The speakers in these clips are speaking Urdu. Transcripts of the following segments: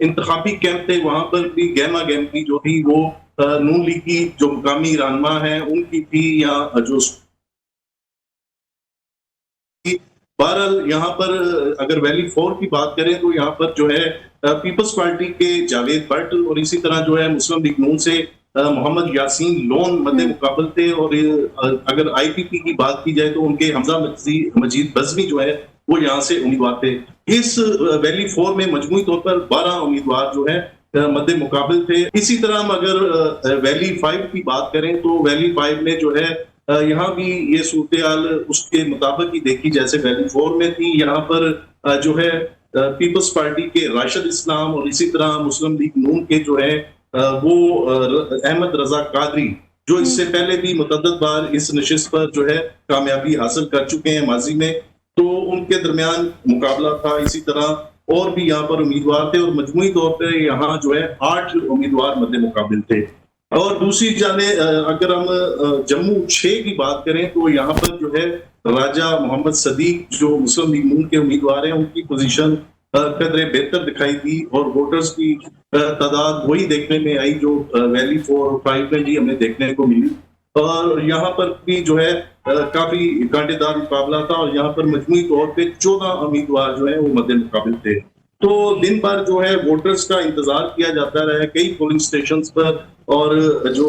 انتخابی کیمپ تھے وہاں پر بھی گہما گہمی جو تھی وہ نون لیگ کی جو مقامی رہنما ہیں ان کی تھی، یا جو بہرحال یہاں پر اگر ویلی 4 کی بات کریں تو یہاں پر جو ہے پیپلز پارٹی کے جاوید بٹ اور اسی طرح جو ہے مسلم لیگ نون سے محمد یاسین لون مد مقابل تھے، اور اگر آئی پی پی کی بات کی جائے تو ان کے حمزہ مجید بزمی جو ہے وہ یہاں سے امیدوار تھے۔ اس ویلی 4 میں مجموعی طور پر 12 امیدوار جو ہے مد مقابل تھے۔ اسی طرح ہم اگر ویلی 5 کی بات کریں تو ویلی 5 میں جو ہے یہاں بھی یہ صورتحال اس کے مطابق ہی دیکھی جیسے ویلی 4 میں تھی۔ یہاں پر جو ہے پیپلز پارٹی کے راشد اسلام اور اسی طرح مسلم لیگ نون کے جو ہے وہ احمد رضا قادری، جو اس سے پہلے بھی متعدد بار اس نشست پر جو ہے کامیابی حاصل کر چکے ہیں ماضی میں، تو ان کے درمیان مقابلہ تھا۔ اسی طرح اور بھی یہاں پر امیدوار تھے اور مجموعی طور پہ یہاں جو ہے 8 امیدوار مد مقابل تھے۔ اور دوسری جانب اگر ہم جموں 6 کی بات کریں تو یہاں پر جو ہے راجہ محمد صدیق جو مسلم لیگ نون کے امیدوار ہیں ان کی پوزیشن قدرے بہتر دکھائی دی، اور ووٹرز کی تعداد وہی دیکھنے میں آئی جو ویلی 4 اور 5 میں بھی ہمیں دیکھنے کو ملی، اور یہاں پر بھی جو ہے کافی کانٹے دار مقابلہ تھا، اور یہاں پر مجموعی طور پہ 14 امیدوار جو ہیں وہ مد مقابل تھے۔ تو دن بھر جو ہے ووٹرز کا انتظار کیا جاتا رہا کئی پولنگ سٹیشنز پر، اور جو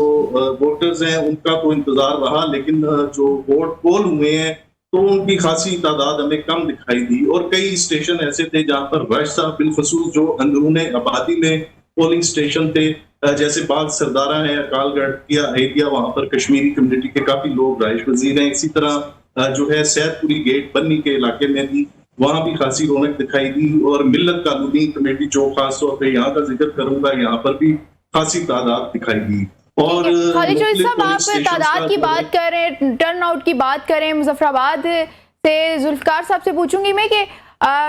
ووٹرز ہیں ان کا تو انتظار رہا، لیکن جو ووٹ پول ہوئے ہیں تو ان کی خاصی تعداد ہمیں کم دکھائی دی، اور کئی اسٹیشن ایسے تھے جہاں پر رش تھا، بالخصوص جو اندرون آبادی میں پولنگ اسٹیشن تھے جیسے باغ سردارہ ہے، اکال گڑھ یا ایریا، وہاں پر کشمیری کمیونٹی کے کافی لوگ رہائش پذیر ہیں۔ اسی طرح جو ہے سید پوری گیٹ بنی کے علاقے میں بھی وہاں بھی خاصی رونق دکھائی دی، اور ملت قانونی کمیٹی جو خاص طور پہ یہاں کا ذکر کروں گا، یہاں پر بھی خاصی تعداد دکھائی دی۔ اور خالد چودھری صاحب، آپ تعداد کی بات کریں، ٹرن آؤٹ کی بات کریں، مظفر آباد سے ذوالفقار صاحب سے پوچھوں گی میں کہ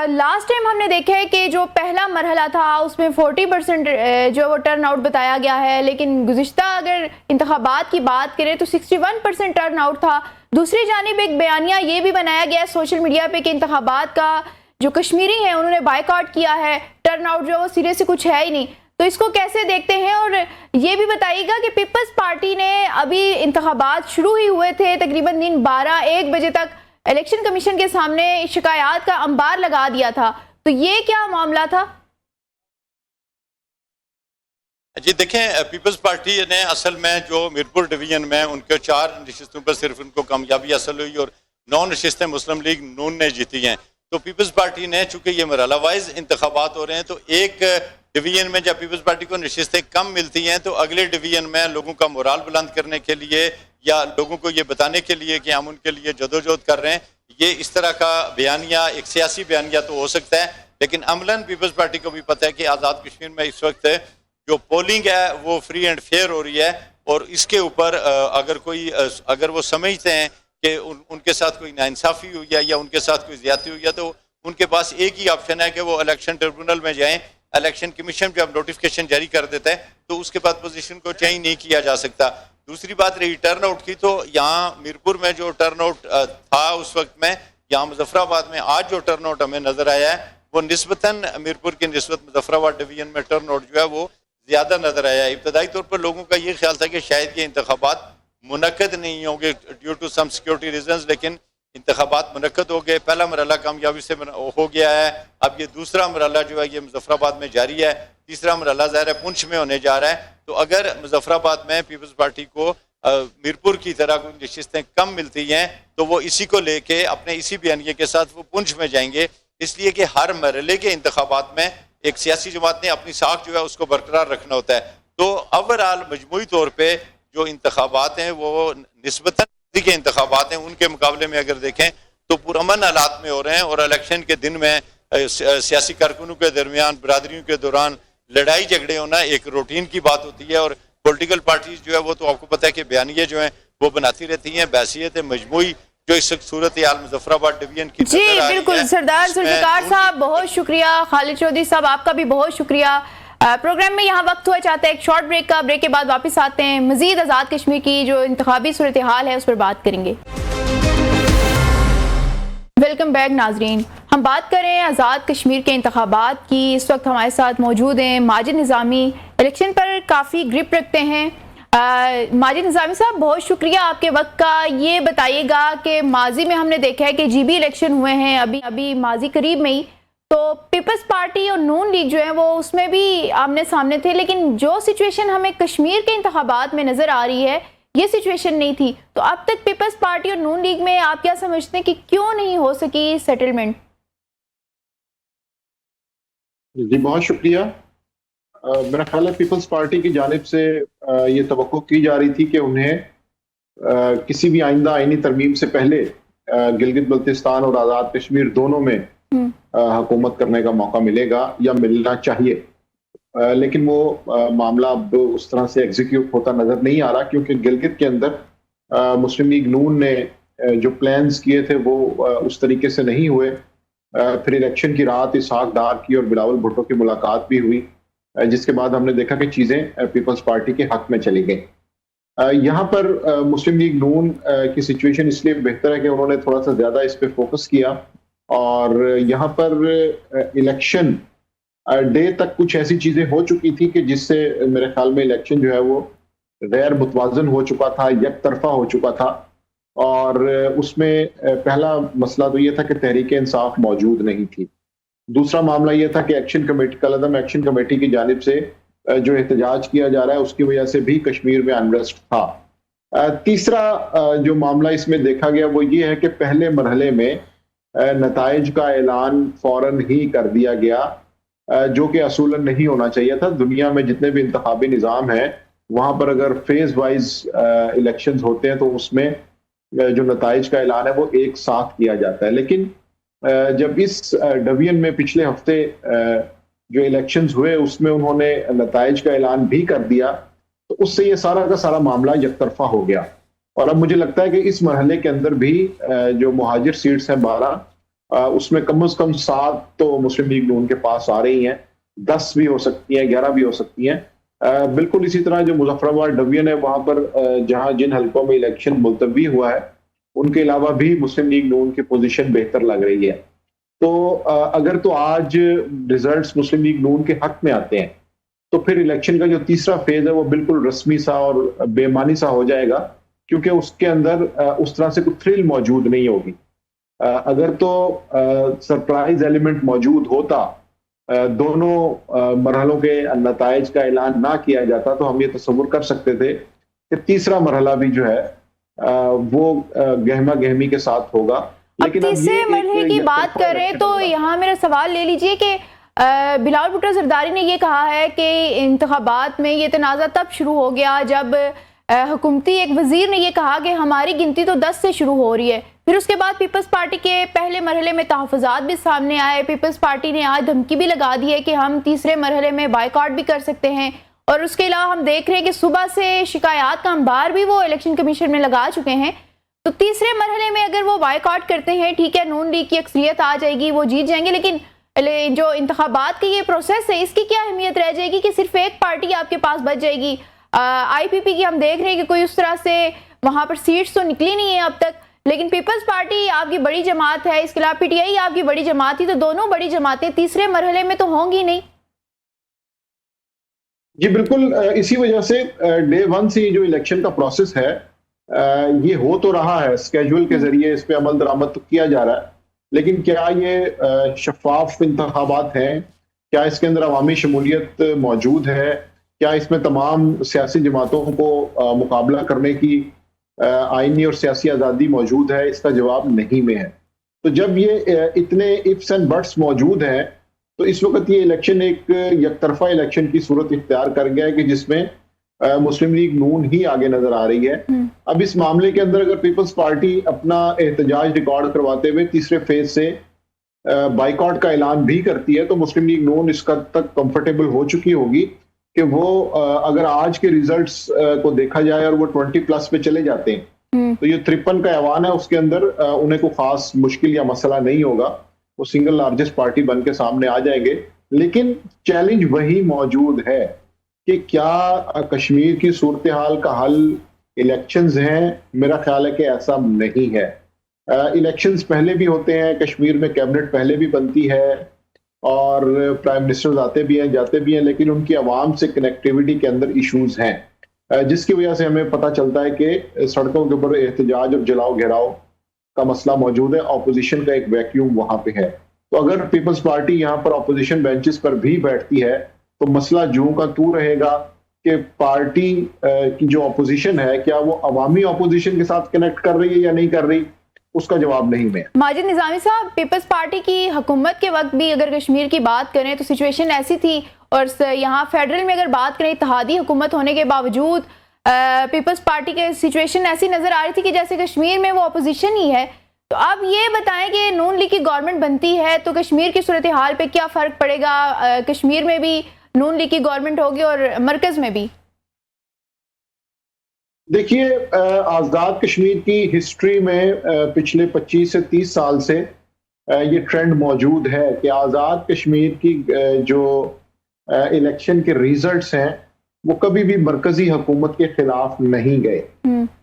لاسٹ ٹائم ہم نے دیکھا ہے کہ جو پہلا مرحلہ تھا اس میں 40% جو وہ ٹرن آؤٹ بتایا گیا ہے، لیکن گزشتہ اگر انتخابات کی بات کریں تو 61% ٹرن آؤٹ تھا۔ دوسری جانب ایک بیانیہ یہ بھی بنایا گیا ہے سوشل میڈیا پہ کہ انتخابات کا جو کشمیری ہیں انہوں نے بائیکاٹ کیا ہے، ٹرن آؤٹ جو وہ سرے سے کچھ ہے ہی نہیں، تو اس کو کیسے دیکھتے ہیں؟ اور یہ بھی بتائیے گا کہ پیپلز پارٹی نے ابھی انتخابات شروع ہی ہوئے تھے، تقریباً دن 12-1 بجے تک الیکشن کمیشن کے سامنے شکایات کا انبار لگا دیا تھا، تو یہ کیا معاملہ تھا؟ جی دیکھیں، پیپلز پارٹی نے اصل میں جو میرپور ڈویژن میں ان کے 4 نشستوں پر صرف ان کو کامیابی حاصل ہوئی اور 9 نشستیں مسلم لیگ نون نے جیتی ہیں، تو پیپلز پارٹی نے چونکہ یہ مرحلہ وائز انتخابات ہو رہے ہیں تو ایک ڈویژن میں جب پیپلز پارٹی کو نشستیں کم ملتی ہیں تو اگلے ڈویژن میں لوگوں کا مورال بلند کرنے کے لیے یا لوگوں کو یہ بتانے کے لیے کہ ہم ان کے لیے جدوجہد کر رہے ہیں، یہ اس طرح کا بیانیہ ایک سیاسی بیانیہ تو ہو سکتا ہے، لیکن عملاً پیپلز پارٹی کو بھی پتہ ہے کہ آزاد کشمیر میں اس وقت جو پولنگ ہے وہ فری اینڈ فیئر ہو رہی ہے، اور اس کے اوپر اگر وہ سمجھتے ہیں کہ ان کے ساتھ کوئی ناانصافی ہوئی ہے یا ان کے ساتھ کوئی زیادتی ہوئی ہے تو ان کے پاس ایک ہی آپشن ہے کہ وہ الیکشن ٹریبونل میں جائیں۔ الیکشن کمیشن جب نوٹیفکیشن جاری کر دیتا ہے تو اس کے بعد پوزیشن کو چینج نہیں کیا جا سکتا۔ دوسری بات رہی ٹرن آؤٹ کی، تو یہاں میرپور میں جو ٹرن آؤٹ تھا اس وقت میں، یہاں مظفر آباد میں آج جو ٹرن آؤٹ ہمیں نظر آیا ہے وہ نسبتاً میرپور کی نسبت مظفر آباد ڈویژن میں ٹرن آؤٹ جو ہے وہ زیادہ نظر آیا ہے۔ ابتدائی طور پر لوگوں کا یہ خیال تھا کہ شاید یہ انتخابات منعقد نہیں ہوں گے due to some security reasons, لیکن انتخابات منعقد ہو گئے، پہلا مرحلہ کامیابی سے ہو گیا ہے، اب یہ دوسرا مرحلہ جو ہے یہ مظفر آباد میں جاری ہے، تیسرا مرحلہ ظاہر ہے پونچھ میں ہونے جا رہا ہے، تو اگر مظفر آباد میں پیپلز پارٹی کو میرپور کی طرح کوئی نشستیں کم ملتی ہیں تو وہ اسی کو لے کے اپنے اسی بیانیے کے ساتھ وہ پونچھ میں جائیں گے، اس لیے کہ ہر مرحلے کے انتخابات میں ایک سیاسی جماعت نے اپنی ساکھ جو ہے اس کو برقرار رکھنا ہوتا ہے۔ تو اوورآل مجموعی طور پہ جو انتخابات ہیں وہ نسبتاً کے انتخابات ہیں ان کے مقابلے میں اگر دیکھیں تو پرامن حالات میں ہو رہے ہیں، اور الیکشن کے دن میں سیاسی کارکنوں کے درمیان برادریوں کے دوران لڑائی جھگڑے ہونا ایک روٹین کی بات ہوتی ہے، اور پولیٹیکل پارٹیز جو ہے وہ تو آپ کو پتہ ہے کہ بیانیے جو ہیں وہ بناتی رہتی ہیں بحیثیت مجموعی جو اس وقت صورتحال مظفر آباد ڈویژن کی جی بالکل۔ سردار ذوالفقار صاحب بہت شکریہ، خالد چودھری صاحب آپ کا بھی بہت شکریہ۔ پروگرام میں یہاں وقت ہوا چاہتا ہے ایک شارٹ بریک کا، بریک کے بعد واپس آتے ہیں، مزید آزاد کشمیر کی جو انتخابی صورتحال ہے اس پر بات کریں گے۔ ویلکم بیک ناظرین۔ ہم بات کریں آزاد کشمیر کے انتخابات کی. اس وقت ہمارے ساتھ موجود ہیں ماجد نظامی، الیکشن پر کافی گرپ رکھتے ہیں. ماجد نظامی صاحب، بہت شکریہ آپ کے وقت کا. یہ بتائیے گا کہ ماضی میں ہم نے دیکھا ہے کہ جی بی الیکشن ہوئے ہیں ابھی ماضی قریب میں ہی، تو پیپلز پارٹی اور نون لیگ جو ہے وہ اس میں بھی آمنے سامنے تھے، لیکن جو سچویشن ہمیں کشمیر کے انتخابات میں نظر آ رہی ہے یہ سچویشن نہیں تھی. تو اب تک پیپلز پارٹی اور نون لیگ میں آپ کیا سمجھتے ہیں کہ کیوں نہیں ہو سکی سیٹلمنٹ؟ جی بہت شکریہ. میرا خیال ہے پیپلز پارٹی کی جانب سے یہ توقع کی جا رہی تھی کہ انہیں کسی بھی آئندہ آئینی ترمیم سے پہلے گلگت بلتستان اور آزاد کشمیر دونوں میں حکومت کرنے کا موقع ملے گا یا ملنا چاہیے، لیکن وہ معاملہ اب اس طرح سے ایگزیکیوٹ ہوتا نظر نہیں آ رہا، کیونکہ گلگت کے اندر مسلم لیگ نون نے جو پلانز کیے تھے وہ اس طریقے سے نہیں ہوئے. پھر الیکشن کی رات اسحاق ڈار کی اور بلاول بھٹو کی ملاقات بھی ہوئی، جس کے بعد ہم نے دیکھا کہ چیزیں پیپلز پارٹی کے حق میں چلی گئیں. یہاں پر مسلم لیگ نون کی سچویشن اس لیے بہتر ہے کہ انہوں نے تھوڑا سا زیادہ اس پہ فوکس کیا، اور یہاں پر الیکشن ڈے تک کچھ ایسی چیزیں ہو چکی تھی کہ جس سے میرے خیال میں الیکشن جو ہے وہ غیر متوازن ہو چکا تھا، یک طرفہ ہو چکا تھا. اور اس میں پہلا مسئلہ تو یہ تھا کہ تحریک انصاف موجود نہیں تھی. دوسرا معاملہ یہ تھا کہ ایکشن کمیٹی، کالعدم ایکشن کمیٹی کی جانب سے جو احتجاج کیا جا رہا ہے اس کی وجہ سے بھی کشمیر میں انریسٹ تھا. تیسرا جو معاملہ اس میں دیکھا گیا وہ یہ ہے کہ پہلے مرحلے میں نتائج کا اعلان فوراً ہی کر دیا گیا، جو کہ اصولاً نہیں ہونا چاہیے تھا. دنیا میں جتنے بھی انتخابی نظام ہیں وہاں پر اگر فیز وائز الیکشنز ہوتے ہیں تو اس میں جو نتائج کا اعلان ہے وہ ایک ساتھ کیا جاتا ہے. لیکن جب اس ڈویژن میں پچھلے ہفتے جو الیکشنز ہوئے اس میں انہوں نے نتائج کا اعلان بھی کر دیا، تو اس سے یہ سارا کا سارا معاملہ یک طرفہ ہو گیا. اور اب مجھے لگتا ہے کہ اس مرحلے کے اندر بھی جو مہاجر سیٹس ہیں 12، اس میں کم از کم 7 تو مسلم لیگ نون کے پاس آ رہی ہیں، 10 بھی ہو سکتی ہیں، 11 بھی ہو سکتی ہیں. بالکل اسی طرح جو مظفر آباد ڈویژن ہے وہاں پر جہاں جن حلقوں میں الیکشن ملتوی ہوا ہے ان کے علاوہ بھی مسلم لیگ نون کی پوزیشن بہتر لگ رہی ہے. تو اگر تو آج ریزلٹس مسلم لیگ نون کے حق میں آتے ہیں تو پھر الیکشن کا جو تیسرا فیز ہے وہ بالکل رسمی سا اور بے معنی سا ہو جائے گا، کیونکہ اس کے اندر اس طرح سے کوئی تھرل موجود نہیں ہوگی. اگر تو سرپرائز ایلیمنٹ موجود ہوتا، دونوں مرحلوں کے نتائج کا اعلان نہ کیا جاتا، تو ہم یہ تصور کر سکتے تھے کہ تیسرا مرحلہ بھی جو ہے وہ گہما گہمی کے ساتھ ہوگا. لیکن اب تیسرے مرحلے کی بات کریں تو یہاں میرا سوال لے لیجئے کہ بلاول بھٹو زرداری نے یہ کہا ہے کہ انتخابات میں یہ تنازع تب شروع ہو گیا جب حکومتی ایک وزیر نے یہ کہا کہ ہماری گنتی تو 10 سے شروع ہو رہی ہے. پھر اس کے بعد پیپلز پارٹی کے پہلے مرحلے میں تحفظات بھی سامنے آئے. پیپلز پارٹی نے آج دھمکی بھی لگا دی ہے کہ ہم تیسرے مرحلے میں بائیکاٹ بھی کر سکتے ہیں. اور اس کے علاوہ ہم دیکھ رہے ہیں کہ صبح سے شکایات کا انبار بھی وہ الیکشن کمیشن میں لگا چکے ہیں. تو تیسرے مرحلے میں اگر وہ بائیکاٹ کرتے ہیں، ٹھیک ہے نون لیگ کی اکثریت آ جائے گی، وہ جیت جائیں گے، لیکن جو انتخابات کی یہ پروسیس ہے اس کی کیا اہمیت رہ جائے گی کہ صرف ایک پارٹی آپ کے پاس بچ جائے گی. آئی پی پی کی ہم دیکھ رہے ہیں کہ کوئی اس طرح سے وہاں پر سیٹس تو نکلی نہیں ہے اب تک، لیکن پیپلز پارٹی آپ کی بڑی جماعت ہے، اس کے علاوہ پی ٹی آئی آپ کی بڑی جماعت تھی، تو دونوں بڑی جماعتیں تیسرے مرحلے میں تو ہوں گی نہیں. جی بالکل، اسی وجہ سے ڈے 1 سے جو الیکشن کا پروسیس ہے یہ ہو تو رہا ہے، اسکیجول کے ذریعے اس پہ عمل درآمد تو کیا جا رہا ہے، لیکن کیا یہ شفاف انتخابات ہیں؟ کیا اس کے اندر عوامی شمولیت موجود ہے؟ کیا اس میں تمام سیاسی جماعتوں کو مقابلہ کرنے کی آئینی اور سیاسی آزادی موجود ہے؟ اس کا جواب نہیں میں ہے. تو جب یہ اتنے ifs and buts موجود ہیں تو اس وقت یہ الیکشن ایک یک طرفہ الیکشن کی صورت اختیار کر گیا ہے کہ جس میں مسلم لیگ نون ہی آگے نظر آ رہی ہے. اب اس معاملے کے اندر اگر پیپلز پارٹی اپنا احتجاج ریکارڈ کرواتے ہوئے تیسرے فیز سے بائیکاٹ کا اعلان بھی کرتی ہے تو مسلم لیگ نون اس قد تک کمفرٹیبل ہو چکی ہوگی کہ وہ اگر آج کے ریزلٹس کو دیکھا جائے اور وہ 20+ پہ چلے جاتے ہیں تو یہ 53 کا ایوان ہے، اس کے اندر انہیں کوئی خاص مشکل یا مسئلہ نہیں ہوگا، وہ سنگل لارجسٹ پارٹی بن کے سامنے آ جائیں گے. لیکن چیلنج وہی موجود ہے کہ کیا کشمیر کی صورتحال کا حل الیکشنز ہیں؟ میرا خیال ہے کہ ایسا نہیں ہے. الیکشنز پہلے بھی ہوتے ہیں کشمیر میں, کیبنٹ پہلے بھی بنتی ہے اور پرائم منسٹرز آتے بھی ہیں جاتے بھی ہیں, لیکن ان کی عوام سے کنیکٹیوٹی کے اندر ایشوز ہیں, جس کی وجہ سے ہمیں پتہ چلتا ہے کہ سڑکوں کے اوپر احتجاج اور جلاؤ گھیراؤ کا مسئلہ موجود ہے, اپوزیشن کا ایک ویکیوم وہاں پہ ہے. تو اگر پیپلز پارٹی یہاں پر اپوزیشن بینچز پر بھی بیٹھتی ہے تو مسئلہ جوں کا توں رہے گا کہ پارٹی کی جو اپوزیشن ہے کیا وہ عوامی اپوزیشن کے ساتھ کنیکٹ کر رہی ہے یا نہیں کر رہی, اس کا جواب نہیں میں. ماجد نظامی صاحب, پیپلز پارٹی کی حکومت کے وقت بھی اگر کشمیر کی بات کریں تو سچویشن ایسی تھی, اور یہاں فیڈرل میں اگر بات کریں اتحادی حکومت ہونے کے باوجود پیپلز پارٹی کے سچویشن ایسی نظر آ رہی تھی کہ جیسے کشمیر میں وہ اپوزیشن ہی ہے. تو اب یہ بتائیں کہ نون لیگ کی گورنمنٹ بنتی ہے تو کشمیر کی صورتحال پہ کیا فرق پڑے گا؟ کشمیر میں بھی نون لیگ کی گورنمنٹ ہوگی اور مرکز میں بھی. دیکھیے, آزاد کشمیر کی ہسٹری میں پچھلے 25 سے 30 سال سے یہ ٹرینڈ موجود ہے کہ آزاد کشمیر کی جو الیکشن کے ریزلٹس ہیں وہ کبھی بھی مرکزی حکومت کے خلاف نہیں گئے.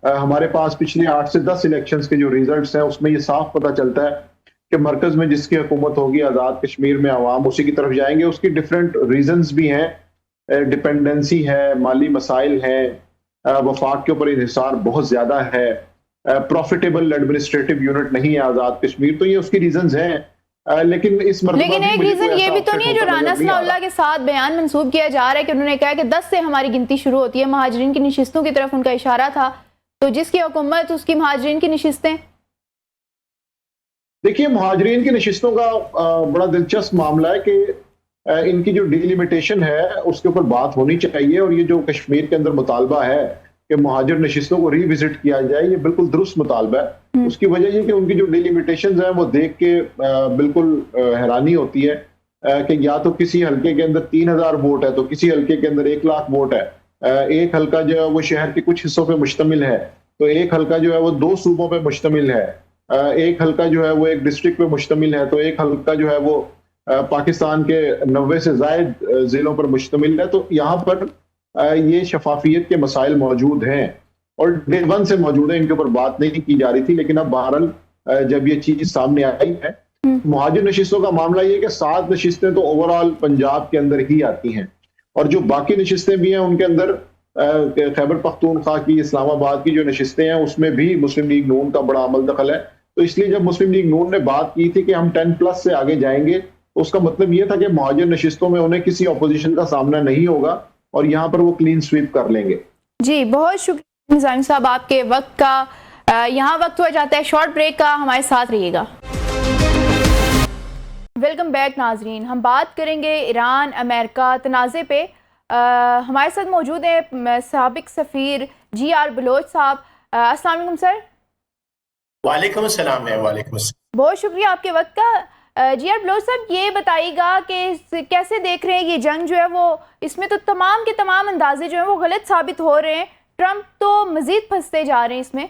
ہمارے پاس پچھلے 8 سے 10 الیکشنز کے جو ریزلٹس ہیں اس میں یہ صاف پتہ چلتا ہے کہ مرکز میں جس کی حکومت ہوگی آزاد کشمیر میں عوام اسی کی طرف جائیں گے. اس کی ڈفرینٹ ریزنز بھی ہیں, ڈپینڈنسی ہے, مالی مسائل ہیں, وفاق کے اوپر انحصار بہت زیادہ ہے, پروفیٹیبل ایڈمنسٹریٹو یونٹ نہیں ہے آزاد کشمیر, تو یہ اس کی ریزنز ہیں. لیکن اس مرتبہ لیکن ایک ریزن یہ بھی تو نہیں ہے جو رانا ثناء اللہ کے ساتھ بیان منسوب کیا جا رہا ہے کہ انہوں نے کہا کہ 10 سے ہماری گنتی شروع ہوتی ہے, مہاجرین کی نشستوں کی طرف ان کا اشارہ تھا, تو جس کی حکومت اس کی مہاجرین کی نشستیں. دیکھیے, مہاجرین کی نشستوں کا بڑا دلچسپ معاملہ ہے کہ ان کی جو ڈیلیمیٹیشن ہے اس کے اوپر بات ہونی چاہیے, اور یہ جو کشمیر کے اندر مطالبہ ہے کہ مہاجر نشستوں کو ری وزٹ کیا جائے یہ بالکل درست مطالبہ ہے. اس کی وجہ یہ کہ ان کی جو ڈیلیمیٹیشنز ہیں وہ دیکھ کے بالکل حیرانی ہوتی ہے کہ یا تو کسی حلقے کے اندر 3000 ووٹ ہے تو کسی حلقے کے اندر 1 لاکھ ووٹ ہے, ایک حلقہ جو ہے وہ شہر کے کچھ حصوں پہ مشتمل ہے تو ایک حلقہ جو ہے وہ 2 صوبوں پہ مشتمل ہے, ایک حلقہ جو ہے وہ ایک ڈسٹرکٹ پہ مشتمل ہے, تو ایک حلقہ جو ہے وہ پاکستان کے 90 سے زائد ضلعوں پر مشتمل ہے. تو یہاں پر یہ شفافیت کے مسائل موجود ہیں اور ڈے 1 سے موجود ہیں, ان کے اوپر بات نہیں کی جا رہی تھی. لیکن اب بہرحال جب یہ چیز سامنے آئی ہے, مہاجر نشستوں کا معاملہ یہ کہ 7 نشستیں تو اوور آل پنجاب کے اندر ہی آتی ہیں, اور جو باقی نشستیں بھی ہیں ان کے اندر خیبر پختونخوا کی, اسلام آباد کی جو نشستیں ہیں اس میں بھی مسلم لیگ نون کا بڑا عمل دخل ہے. تو اس لیے جب مسلم لیگ نون نے بات کی تھی کہ ہم 10+ سے آگے جائیں گے تو اس کا مطلب یہ تھا کہ مہاجر نشستوں میں انہیں کسی اپوزیشن کا سامنا نہیں ہوگا اور یہاں پر وہ کلین سویپ کر لیں گے. جی بہت شکریہ نظامی صاحب آپ کے وقت کا. یہاں وقت ہو جاتا ہے شارٹ بریک کا, ہمارے ساتھ رہیے گا. ویلکم بیک ناظرین, ہم بات کریں گے ایران امریکہ تنازع پہ. ہمارے ساتھ موجود ہیں سابق سفیر جی آر بلوچ صاحب. السلام علیکم سر. وعلیکم السلام. وعلیکم السلام. بہت شکریہ آپ کے وقت کا. جی آر بلوچ صاحب, یہ بتائیے گا کہ کیسے دیکھ رہے ہیں یہ جنگ جو ہے وہ, اس میں تو تمام کے تمام اندازے جو ہیں وہ غلط ثابت ہو رہے ہیں, ٹرمپ تو مزید پھنستے جا رہے ہیں اس میں.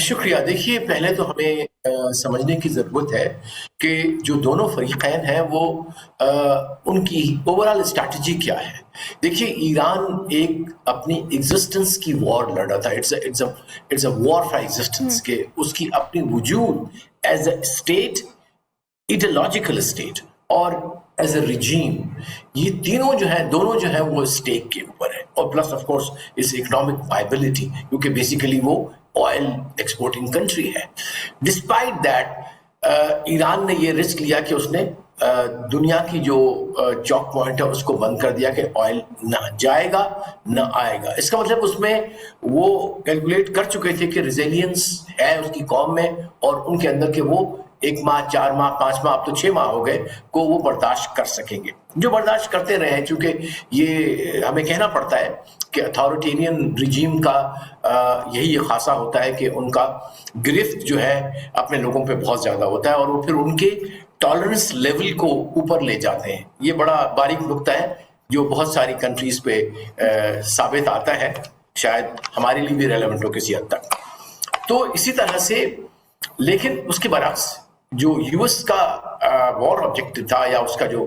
شکریہ. دیکھیے, پہلے تو ہمیں سمجھنے کی ضرورت ہے کہ جو دونوں فریقین ہیں وہ ان کی اوورال اسٹریٹجی کیا ہے. دیکھیے, ایران ایک اپنی ایگزسٹنس کی وار لڑ رہا تھا. It's a war for existence, کہ اس کی اپنی وجود as a state, ideological state اور ایز اے ریجیم, یہ تینوں جو ہیں دونوں جو ہیں وہ اسٹیک کے اوپر ہے. اور پلس آف کورس اس اکنامک وائبلٹی, کیونکہ بیسیکلی وہ آئل ایکسپورٹنگ کنٹری ہے. ڈسپائٹ دیٹ ایران نے یہ رسک لیا کہ اس نے دنیا کی جو چوک پوائنٹ ہے اس کو بند کر دیا کہ آئل نہ جائے گا نہ آئے گا. اس کا مطلب اس میں وہ کیلکولیٹ کر چکے تھے کہ ریزیلینس ہے اس کی قوم میں, اور ان کے اندر کہ وہ 1 ماہ 4 ماہ 5 ماہ اب تو 6 ماہ ہو گئے کو وہ برداشت کر سکیں گے, جو برداشت کرتے رہے ہیں. چونکہ یہ ہمیں کہنا پڑتا ہے کہ اتھارٹیرین ریجیم کا یہی خاصہ ہوتا ہے کہ ان کا گرفت جو ہے اپنے لوگوں پہ بہت زیادہ ہوتا ہے, اور وہ پھر ان کے ٹالرنس لیول کو اوپر لے جاتے ہیں. یہ بڑا باریک نقطہ ہے جو بہت ساری کنٹریز پہ ثابت آتا ہے, شاید ہمارے لیے بھی ریلیونٹ ہو کسی حد تک. تو اسی طرح سے, لیکن اس کے برعکس جو یو ایس کا وار آبجیکٹو تھا یا اس کا جو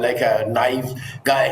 like a naive guy,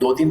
2-3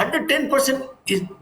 110%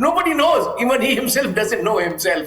nobody knows, even he himself doesn't know himself.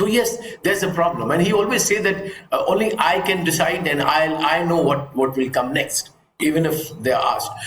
So yes, there's a problem, and he always say that only I can decide and I know what will come next, even if they are asked.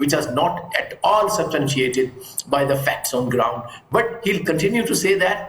which is not at all substantiated by the facts on ground, but he'll continue to say that.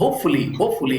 hopefully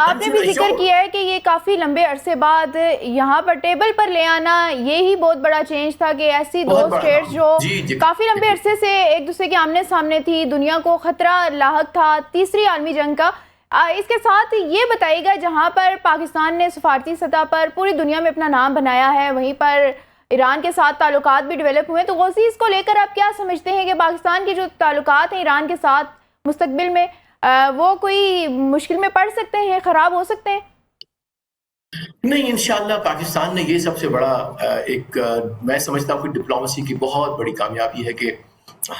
آپ نے بھی ذکر کیا ہے کہ یہ کافی لمبے عرصے بعد یہاں پر ٹیبل پر لے آنا یہی بہت بڑا چینج تھا کہ ایسی دو اسٹیٹس جو کافی لمبے عرصے سے ایک دوسرے کے آمنے سامنے تھی, دنیا کو خطرہ لاحق تھا تیسری عالمی جنگ کا. اس کے ساتھ یہ بتائیے گا جہاں پر پاکستان نے سفارتی سطح پر پوری دنیا میں اپنا نام بنایا ہے, وہیں پر ایران کے ساتھ تعلقات بھی ڈیولپ ہوئے ہیں, تو غوثی اس کو لے کر آپ کیا سمجھتے ہیں کہ پاکستان کے جو تعلقات ہیں ایران کے ساتھ مستقبل میں وہ کوئی مشکل میں پڑ سکتے ہیں, خراب ہو سکتے ہیں؟ نہیں, انشاءاللہ پاکستان نے یہ سب سے بڑا ایک میں سمجھتا ہوں کہ ڈپلومیسی کی بہت بڑی کامیابی ہے کہ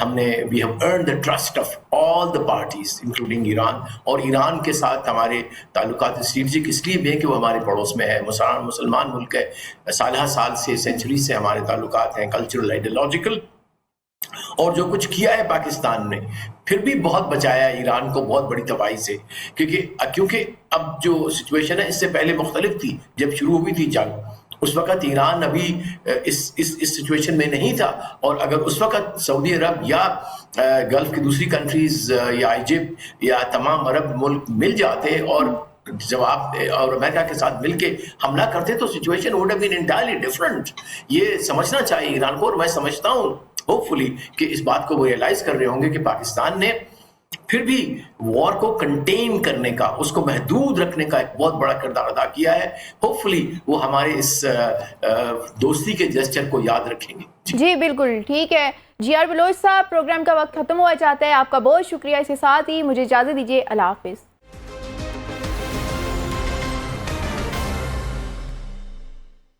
ہم نے we have earned the trust of all the parties including Iran, اور ایران کے ساتھ ہمارے تعلقات اسٹریٹجک اس لیے بھی ہیں کہ وہ ہمارے پڑوس میں ہے, مسلمان ملک ہے, سالہ سال سے سینچری سے ہمارے تعلقات ہیں, کلچرل آئیڈیالوجیکل, اور جو کچھ کیا ہے پاکستان نے پھر بھی بہت بچایا ہے ایران کو بہت بڑی تباہی سے, کیونکہ اب جو سچویشن ہے اس سے پہلے مختلف تھی. جب شروع ہوئی تھی جنگ اس وقت ایران ابھی اس سچویشن میں نہیں تھا, اور اگر اس وقت سعودی عرب یا گلف کی دوسری کنٹریز یا ایجپٹ یا تمام عرب ملک مل جاتے اور جواب اور امریکہ کے ساتھ مل کے حملہ کرتے تو situation would have been entirely different. یہ سمجھنا چاہیے ایران کو, اور میں سمجھتا ہوں ہوپ فلی کہ اس بات کو وہ ریئلائز کر رہے ہوں گے کہ پاکستان نے پھر بھی وار کو کنٹین کرنے کا, اس کو محدود رکھنے کا ایک بہت بڑا کردار ادا کیا ہے. ہوپ فلی وہ ہمارے اس دوستی کے جسچر کو یاد رکھیں گے. جی بالکل ٹھیک ہے. جی آر بلوچ صاحب, پروگرام کا وقت ختم ہوا چاہتا ہے, آپ کا بہت شکریہ. اس کے ساتھ ہی مجھے اجازت دیجیے, اللہ حافظ.